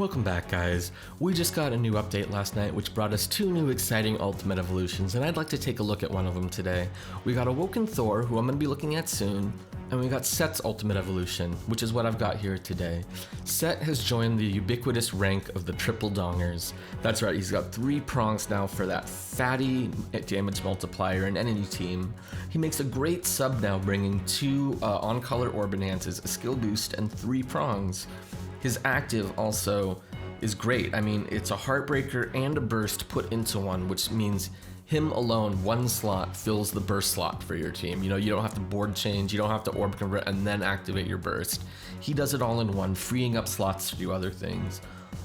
Welcome back, guys. We just got a new update last night which brought us 2 new exciting ultimate evolutions, and I'd like to take a look at one of them today. We got Awoken Thor, who I'm going to be looking at soon, and we got Set's ultimate evolution, which is what I've got here today. Set has joined the ubiquitous rank of the Triple Dongers. That's right, he's got 3 prongs now for that fatty damage multiplier in any team. He makes a great sub now, bringing 2 on-color orb enhances, a skill boost, and 3 prongs. His active also is great. I mean, it's a Heartbreaker and a burst put into one, which means him alone, 1 slot, fills the burst slot for your team. You know, you don't have to board change, you don't have to orb convert and then activate your burst. He does it all in one, freeing up slots to do other things.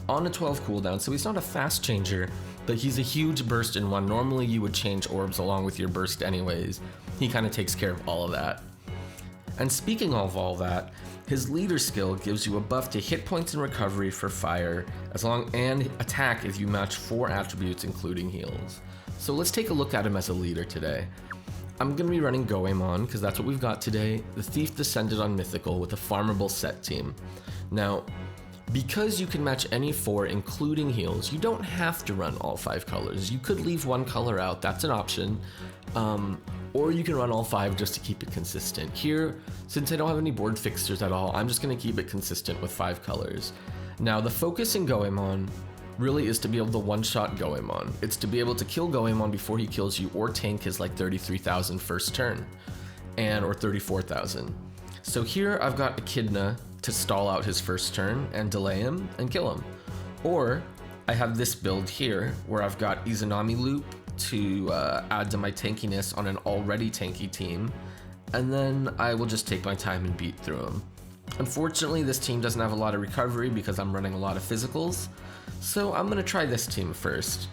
On a 12 cooldown, so he's not a fast changer, but he's a huge burst in one. Normally you would change orbs along with your burst anyways. He kind of takes care of all of that. And speaking of all that, his leader skill gives you a buff to hit points and recovery for fire, and attack if you match 4 attributes including heals. So let's take a look at him as a leader today. I'm going to be running Goemon because that's what we've got today. The Thief descended on Mythical with a farmable set team. Now, because you can match any 4 including heals, you don't have to run all 5 colors. You could leave 1 color out, that's an option. Or you can run all 5 just to keep it consistent. Here, since I don't have any board fixtures at all, I'm just going to keep it consistent with 5 colors. Now, the focus in Goemon really is to be able to one-shot Goemon. It's to be able to kill Goemon before he kills you, or tank his like 33,000 first turn, or 34,000. So here I've got Echidna to stall out his first turn and delay him and kill him. Or I have this build here where I've got Izanami Loop to add to my tankiness on an already tanky team, and then I will just take my time and beat through them. Unfortunately, this team doesn't have a lot of recovery because I'm running a lot of physicals, so I'm going to try this team first.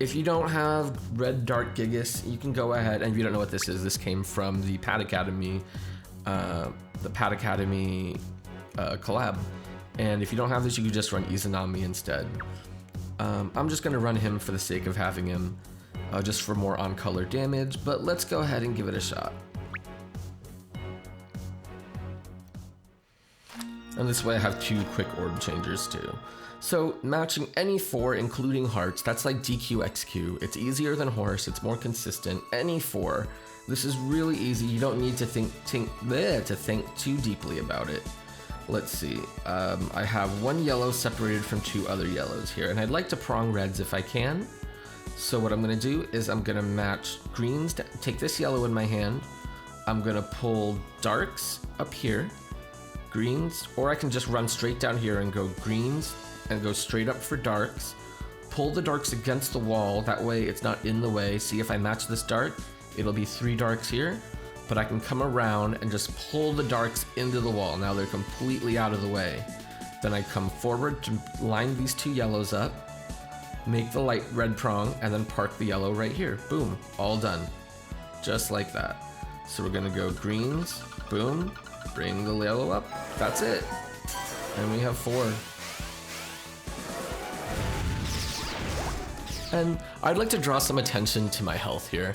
If you don't have Red Dart Gigas, you can go ahead, and if you don't know what this is, this came from the Pat Academy collab, and if you don't have this, you can just run Izanami instead. I'm just going to run him for the sake of having him, just for more on-color damage, but let's go ahead and give it a shot. And this way I have 2 quick orb changers too. So matching any 4, including hearts, that's like DQXQ. It's easier than horse, it's more consistent. Any 4. This is really easy, you don't need to think too deeply about it. Let's see, I have 1 yellow separated from 2 other yellows here, and I'd like to prong reds if I can. So what I'm gonna do is I'm gonna match greens, take this yellow in my hand, I'm gonna pull darks up here, greens, or I can just run straight down here and go greens and go straight up for darks, pull the darks against the wall, that way it's not in the way. See, if I match this dark, it'll be 3 darks here, but I can come around and just pull the darks into the wall. Now they're completely out of the way. Then I come forward to line these 2 yellows up, make the light red prong, and then park the yellow right here. Boom, all done. Just like that. So we're gonna go greens, boom, bring the yellow up, that's it. And we have 4. And I'd like to draw some attention to my health here.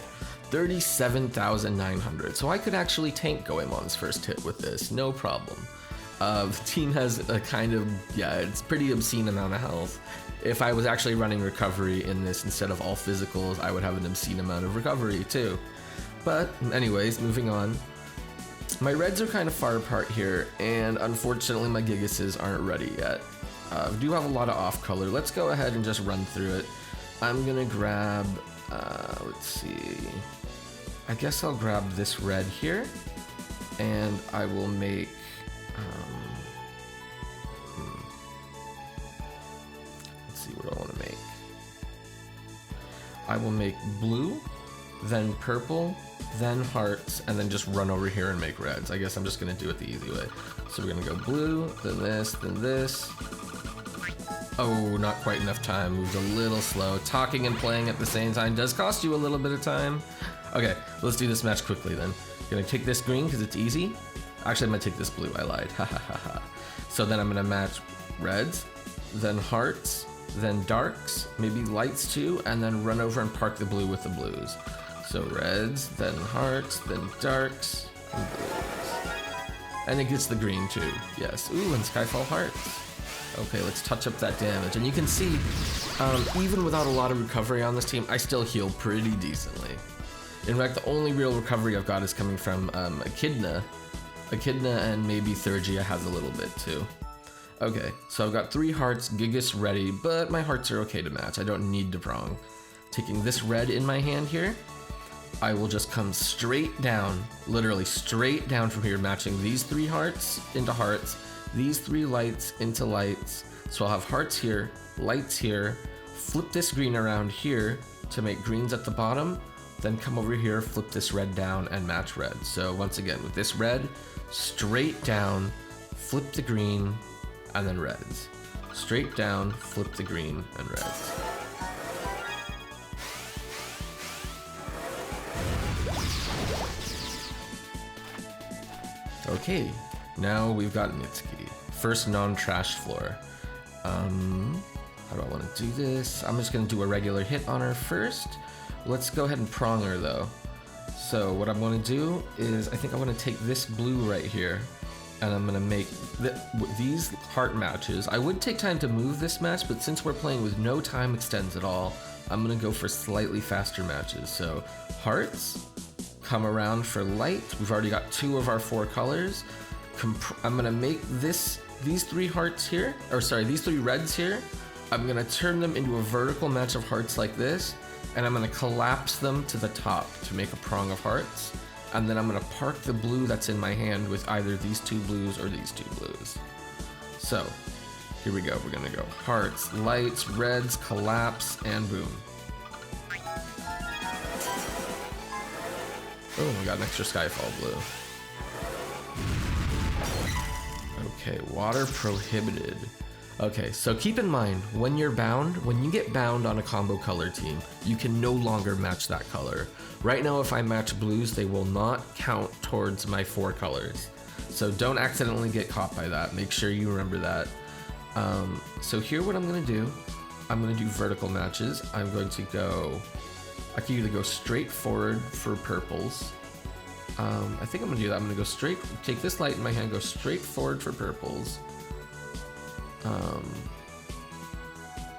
37,900, so I could actually tank Goemon's first hit with this, no problem. The team has a kind of, it's pretty obscene amount of health. If I was actually running recovery in this instead of all physicals, I would have an obscene amount of recovery too. But anyways, moving on. My reds are kind of far apart here, and unfortunately my Gigases aren't ready yet. I do have a lot of off color. Let's go ahead and just run through it. I'm gonna grab, let's see, I guess I'll grab this red here, and I will make, let's see, what do I want to make? I will make blue, then purple, then hearts, and then just run over here and make reds. I guess I'm just gonna do it the easy way. So we're gonna go blue, then this, then this. Oh, not quite enough time, moved a little slow. Talking and playing at the same time does cost you a little bit of time. Okay, let's do this match quickly then. Gonna take this green because it's easy. Actually, I'm gonna take this blue, I lied, ha ha ha ha. So then I'm gonna match reds, then hearts, then darks, maybe lights too, and then run over and park the blue with the blues. So reds, then hearts, then darks, and blues. And it gets the green too, yes. Ooh, and Skyfall hearts. Okay, let's touch up that damage. And you can see, even without a lot of recovery on this team, I still heal pretty decently. In fact, the only real recovery I've got is coming from Echidna. Echidna and maybe Thurgia has a little bit too. Okay, so I've got 3 hearts, Gigas ready, but my hearts are okay to match. I don't need to prong. Taking this red in my hand here, I will just come straight down, literally straight down from here, matching these 3 hearts into hearts, these 3 lights into lights. So I'll have hearts here, lights here, flip this green around here to make greens at the bottom, then come over here, flip this red down and match red. So once again, with this red, straight down, flip the green, and then reds. Straight down, flip the green, and reds. Okay, now we've got Mitsuki. First non-trash floor. How do I want to do this? I'm just going to do a regular hit on her first. Let's go ahead and prong her though. So what I'm going to do is, I think I'm going to take this blue right here, and I'm going to make these heart matches. I would take time to move this match, but since we're playing with no time extends at all, I'm going to go for slightly faster matches. So hearts, come around for light. We've already got 2 of our 4 colors. I'm going to make these 3 hearts here, or sorry, these 3 reds here. I'm going to turn them into a vertical match of hearts like this, and I'm going to collapse them to the top to make a prong of hearts. And then I'm going to park the blue that's in my hand with either these 2 blues or these 2 blues. So here we go. We're going to go hearts, lights, reds, collapse, and boom. Oh, we got an extra Skyfall blue. Okay, water prohibited. Okay, so keep in mind, when you're bound, when you get bound on a combo color team, you can no longer match that color. Right now, if I match blues, they will not count towards my 4 colors. So don't accidentally get caught by that. Make sure you remember that. So here what I'm gonna do, I'm gonna do vertical matches. I'm going to go, I can either go straight forward for purples. I think I'm gonna do that. I'm gonna go straight, take this light in my hand, go straight forward for purples.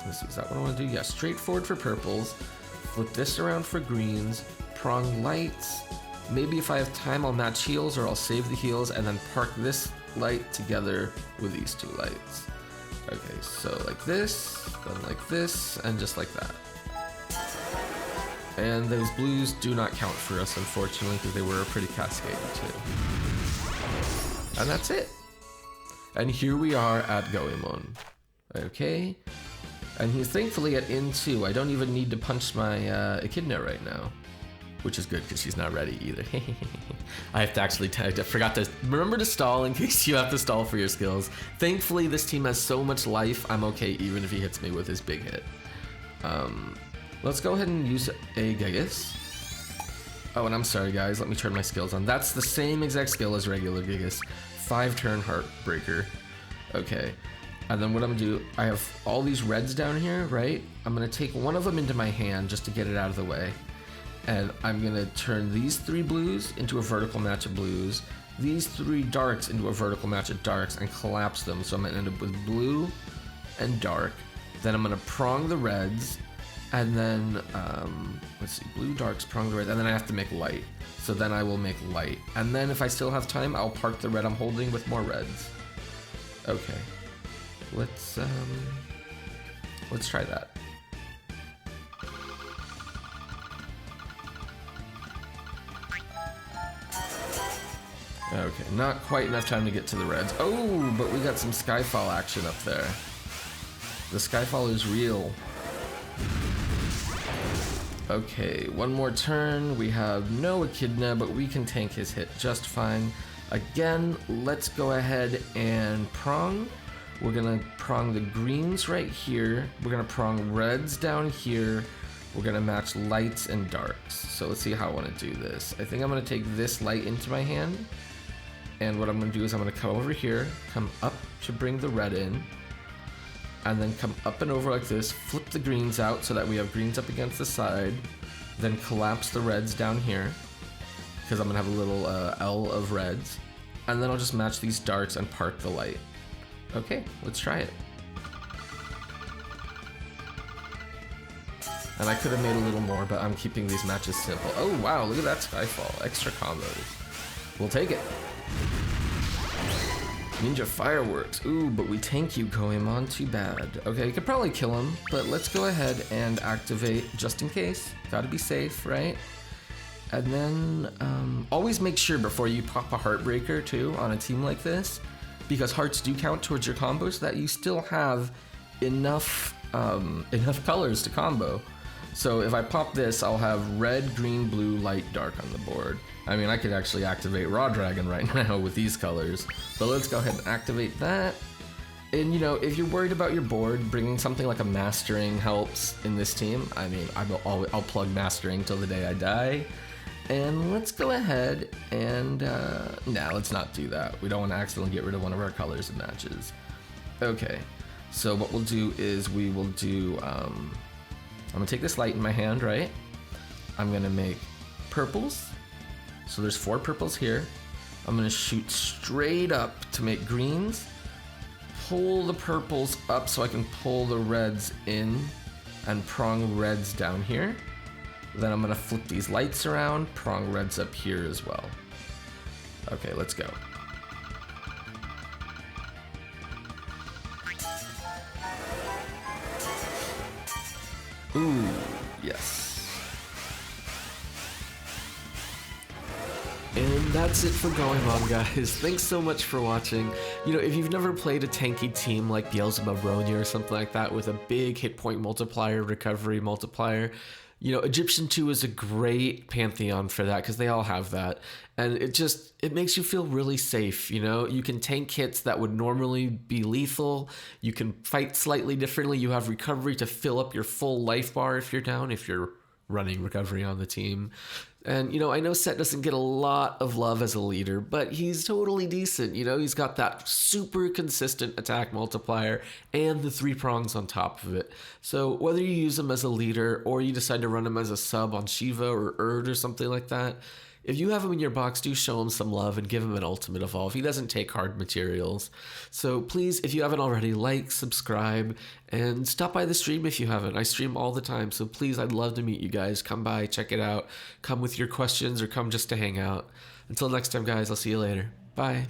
Let's see, is that what I want to do? Yeah, straight forward for purples. Flip this around for greens. Prong lights. Maybe if I have time, I'll match heals, or I'll save the heals and then park this light together with these 2 lights. Okay, so like this, then like this, and just like that. And those blues do not count for us, unfortunately, because they were pretty cascaded too. And that's it. And here we are at Goemon. Okay. And he's thankfully at N2. I don't even need to punch my Echidna right now. Which is good, because she's not ready either. I have to actually, I forgot to remember to stall in case you have to stall for your skills. Thankfully, this team has so much life, I'm okay even if he hits me with his big hit. Let's go ahead and use a Gigas. Oh, and I'm sorry guys, let me turn my skills on. That's the same exact skill as regular Gigas. 5-turn Heartbreaker. Okay, and then what I'm gonna do, I have all these reds down here, right? I'm gonna take one of them into my hand just to get it out of the way. And I'm gonna turn these 3 blues into a vertical match of blues, these 3 darks into a vertical match of darks, and collapse them. So I'm gonna end up with blue and dark. Then I'm gonna prong the reds, and then, let's see, blue, darks, prong the red, and then I have to make light. So then I will make light. And then if I still have time, I'll park the red I'm holding with more reds. Okay. Let's try that. Okay, not quite enough time to get to the reds. Oh, but we got some Skyfall action up there. The Skyfall is real. Okay, one more turn. We have no Echidna, but we can tank his hit just fine. Again, let's go ahead and prong. We're gonna prong the greens right here. We're gonna prong reds down here. We're gonna match lights and darks. So let's see how I wanna do this. I think I'm gonna take this light into my hand. And what I'm gonna do is I'm gonna come over here, come up to bring the red in, and then come up and over like this, flip the greens out so that we have greens up against the side, then collapse the reds down here, because I'm gonna have a little L of reds, and then I'll just match these darks and park the light. Okay, let's try it. And I could have made a little more, but I'm keeping these matches simple. Oh wow, look at that Skyfall. Extra combos. We'll take it. Ninja Fireworks. Ooh, but we tank you, Goemon. Too bad. Okay, you could probably kill him, but let's go ahead and activate just in case. Gotta be safe, right? And then always make sure before you pop a Heartbreaker too on a team like this, because hearts do count towards your combos, that you still have enough colors to combo. So if I pop this, I'll have red, green, blue, light, dark on the board. I mean, I could actually activate Raw Dragon right now with these colors, but let's go ahead and activate that. And you know, if you're worried about your board, bringing something like a Mastering helps in this team. I mean, I'll plug Mastering till the day I die. And let's go ahead and, nah, let's not do that. We don't want to accidentally get rid of one of our colors in matches. Okay, so what we'll do is we will do, I'm gonna take this light in my hand, right? I'm gonna make purples. So there's 4 purples here. I'm gonna shoot straight up to make greens. Pull the purples up so I can pull the reds in and prong reds down here. Then I'm gonna flip these lights around, prong reds up here as well. Okay, let's go. Ooh, yes. And that's it for Goemon, guys. Thanks so much for watching. You know, if you've never played a tanky team like Beelzebub Ronya or something like that with a big hit point multiplier, recovery multiplier, you know, Egyptian 2 is a great pantheon for that because they all have that. And it makes you feel really safe, you know? You can tank hits that would normally be lethal. You can fight slightly differently. You have recovery to fill up your full life bar if you're down, if you're running recovery on the team. And, you know, I know Set doesn't get a lot of love as a leader, but he's totally decent. You know, he's got that super consistent attack multiplier and the 3 prongs on top of it. So whether you use him as a leader or you decide to run him as a sub on Shiva or Erd or something like that, if you have him in your box, do show him some love and give him an ultimate evolve. He doesn't take hard materials. So please, if you haven't already, like, subscribe, and stop by the stream if you haven't. I stream all the time, so please, I'd love to meet you guys. Come by, check it out. Come with your questions or come just to hang out. Until next time, guys, I'll see you later. Bye.